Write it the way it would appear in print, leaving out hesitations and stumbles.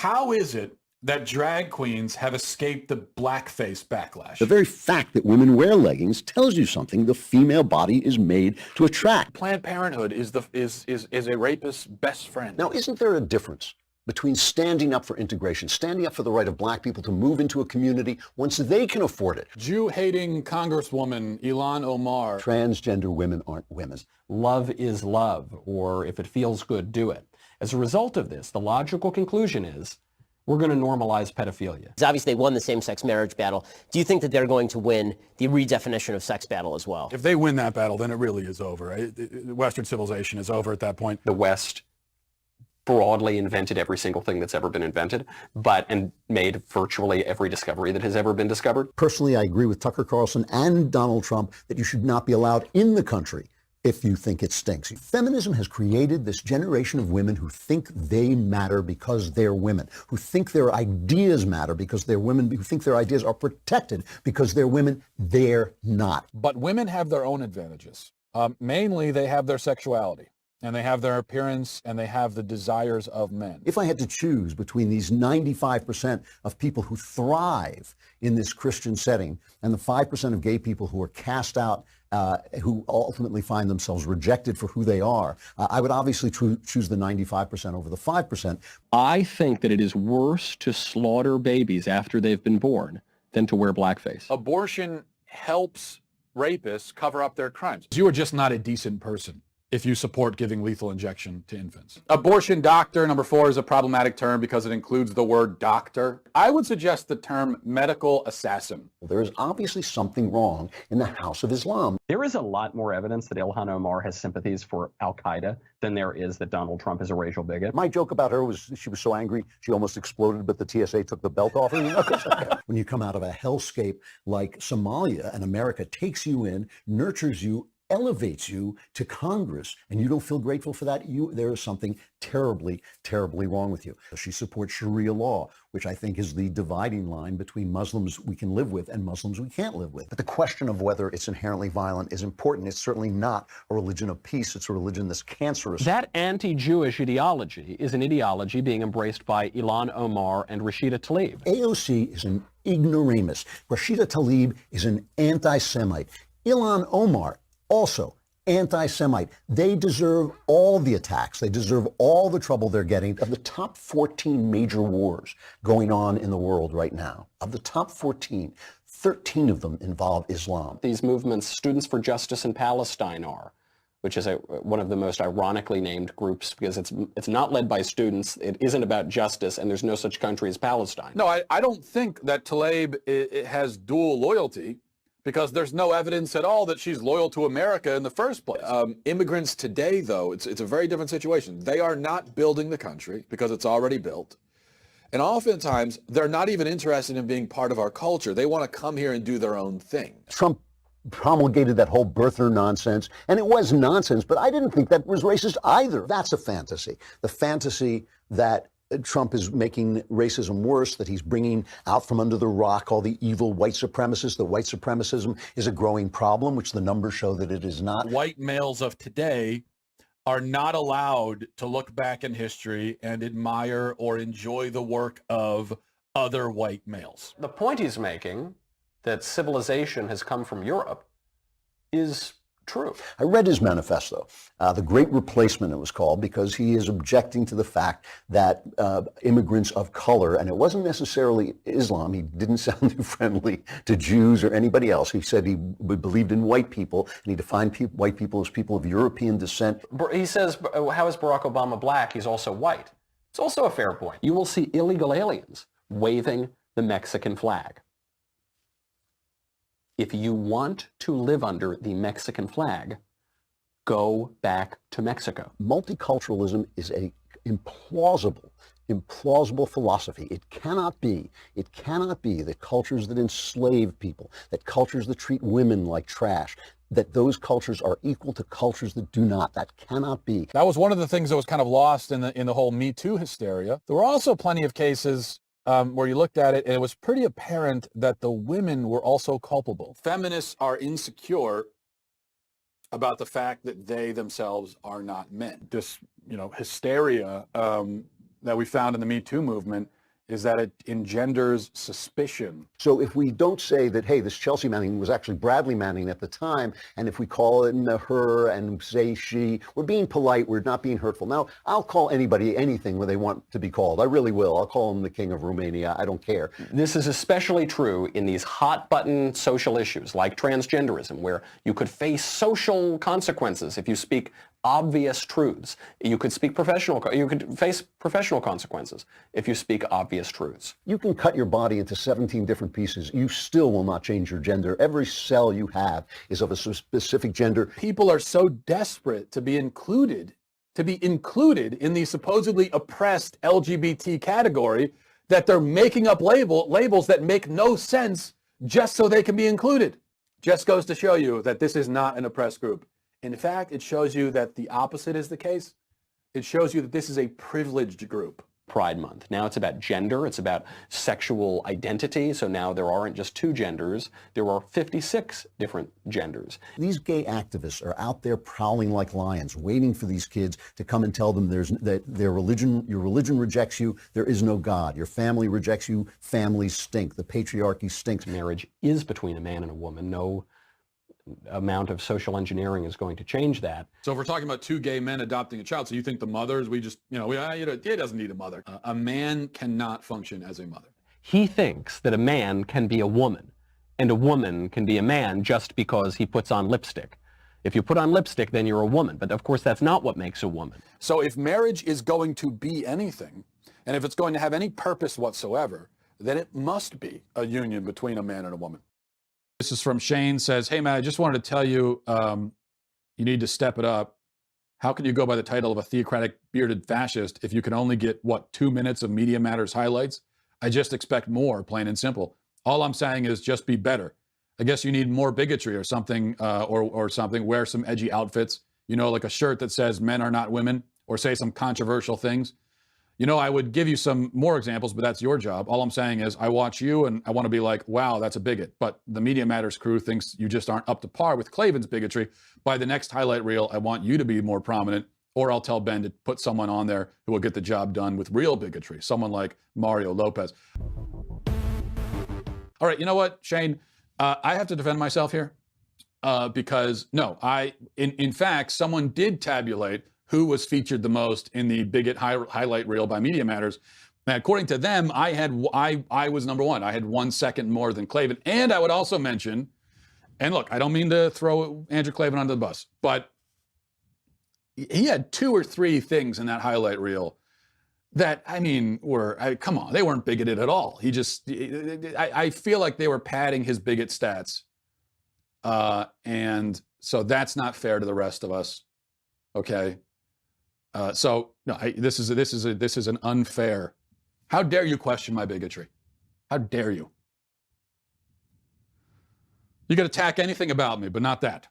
How is it that drag queens have escaped the blackface backlash? The very fact that women wear leggings tells you something. The female body is made to attract. Planned Parenthood is a rapist's best friend. Now, isn't there a difference between standing up for integration, standing up for the right of black people to move into a community once they can afford it? Jew-hating Congresswoman Ilhan Omar. Transgender women aren't women. Love is love, or if it feels good, do it. As a result of this, the logical conclusion is we're going to normalize pedophilia. Obviously, they won the same-sex marriage battle. Do you think that they're going to win the redefinition of sex battle as well? If they win that battle, then it really is over. Right? Western civilization is over at that point. The West broadly invented every single thing that's ever been invented, and made virtually every discovery that has ever been discovered. Personally, I agree with Tucker Carlson and Donald Trump that you should not be allowed in the country if you think it stinks. Feminism has created this generation of women who think they matter because they're women, who think their ideas matter because they're women, who think their ideas are protected because they're women. They're not. But women have their own advantages. Mainly, they have their sexuality, and they have their appearance, and they have the desires of men. If I had to choose between these 95% of people who thrive in this Christian setting and the 5% of gay people who are cast out, who ultimately find themselves rejected for who they are, I would obviously choose the 95% over the 5%. I think that it is worse to slaughter babies after they've been born than to wear blackface. Abortion helps rapists cover up their crimes. You are just not a decent person if you support giving lethal injection to infants. Abortion doctor, number 4, is a problematic term because it includes the word doctor. I would suggest the term medical assassin. There is obviously something wrong in the House of Islam. There is a lot more evidence that Ilhan Omar has sympathies for Al-Qaeda than there is that Donald Trump is a racial bigot. My joke about her was she was so angry she almost exploded, but the TSA took the belt off her. When you come out of a hellscape like Somalia and America takes you in, nurtures you, elevates you to Congress, and you don't feel grateful for that, there is something terribly, terribly wrong with you. She supports Sharia law, which I think is the dividing line between Muslims we can live with and Muslims we can't live with. But the question of whether it's inherently violent is important. It's certainly not a religion of peace. It's a religion that's cancerous. That anti-Jewish ideology is an ideology being embraced by Ilhan Omar and Rashida Tlaib. AOC is an ignoramus. Rashida Tlaib is an anti-Semite. Ilhan Omar, also anti-Semite. They deserve all the attacks. They deserve all the trouble they're getting. Of the top 14 major wars going on in the world right now, of the top 14, 13 of them involve Islam. These movements, Students for Justice in Palestine are, which is one of the most ironically named groups because it's not led by students, it isn't about justice, and there's no such country as Palestine. No, I don't think that Tlaib has dual loyalty, because there's no evidence at all that she's loyal to America in the first place. Immigrants today, though, it's a very different situation. They are not building the country because it's already built. And oftentimes, they're not even interested in being part of our culture. They want to come here and do their own thing. Trump promulgated that whole birther nonsense, and it was nonsense, but I didn't think that was racist either. That's a fantasy. The fantasy that Trump is making racism worse, that he's bringing out from under the rock all the evil white supremacists, that white supremacism is a growing problem, which the numbers show that it is not. White males of today are not allowed to look back in history and admire or enjoy the work of other white males. The point he's making, that civilization has come from Europe, is true. I read his manifesto, The Great Replacement it was called, because he is objecting to the fact that immigrants of color, and it wasn't necessarily Islam, he didn't sound too friendly to Jews or anybody else. He said he believed in white people, and he defined white people as people of European descent. He says, how is Barack Obama black? He's also white. It's also a fair point. You will see illegal aliens waving the Mexican flag. If you want to live under the Mexican flag, go back to Mexico. Multiculturalism is a implausible philosophy. It cannot be that cultures that enslave people, that cultures that treat women like trash, that those cultures are equal to cultures that do not. That cannot be. That was one of the things that was kind of lost in the whole Me Too hysteria. There were also plenty of cases where you looked at it and it was pretty apparent that the women were also culpable. Feminists are insecure about the fact that they themselves are not men. This, hysteria that we found in the Me Too movement is that it engenders suspicion. So if we don't say that, hey, this Chelsea Manning was actually Bradley Manning at the time, and if we call it a her and say she, we're being polite, we're not being hurtful. Now, I'll call anybody anything when they want to be called. I really will. I'll call him the king of Romania. I don't care. This is especially true in these hot-button social issues like transgenderism, where you could face social consequences if you speak obvious truths. You could face professional consequences if you speak obvious truths. You can cut your body into 17 different pieces. You still will not change your gender. Every cell you have is of a specific gender. People are so desperate to be included in the supposedly oppressed LGBT category that they're making up labels that make no sense just so they can be included. Just goes to show you that this is not an oppressed group. In fact, it shows you that the opposite is the case. It shows you that this is a privileged group. Pride Month. Now it's about gender, it's about sexual identity, so now there aren't just 2 genders, there are 56 different genders. These gay activists are out there prowling like lions, waiting for these kids to come and tell them that your religion rejects you, there is no God. Your family rejects you, families stink, the patriarchy stinks. Marriage is between a man and a woman. No amount of social engineering is going to change that. So if we're talking about 2 gay men adopting a child, so you think the mothers, he doesn't need a mother. A man cannot function as a mother. He thinks that a man can be a woman and a woman can be a man just because he puts on lipstick. If you put on lipstick, then you're a woman. But of course, that's not what makes a woman. So if marriage is going to be anything, and if it's going to have any purpose whatsoever, then it must be a union between a man and a woman. This is from Shane, says, hey, man, I just wanted to tell you, you need to step it up. How can you go by the title of a theocratic bearded fascist if you can only get, 2 minutes of Media Matters highlights? I just expect more, plain and simple. All I'm saying is just be better. I guess you need more bigotry or something, or something. Wear some edgy outfits, like a shirt that says men are not women, or say some controversial things. I would give you some more examples, but that's your job. All I'm saying is I watch you and I want to be like, wow, that's a bigot. But the Media Matters crew thinks you just aren't up to par with Klavan's bigotry. By the next highlight reel, I want you to be more prominent, or I'll tell Ben to put someone on there who will get the job done with real bigotry, someone like Mario Lopez. All right, you know what, Shane? I have to defend myself here because, no, in fact, someone did tabulate who was featured the most in the bigot highlight reel by Media Matters. And according to them, I was number 1. I had 1 second more than Klavan. And I would also mention, and look, I don't mean to throw Andrew Klavan under the bus, but he had 2 or 3 things in that highlight reel that, come on, they weren't bigoted at all. I feel like they were padding his bigot stats. And so that's not fair to the rest of us. Okay. So no, this is an unfair. How dare you question my bigotry? How dare you? You could attack anything about me, but not that.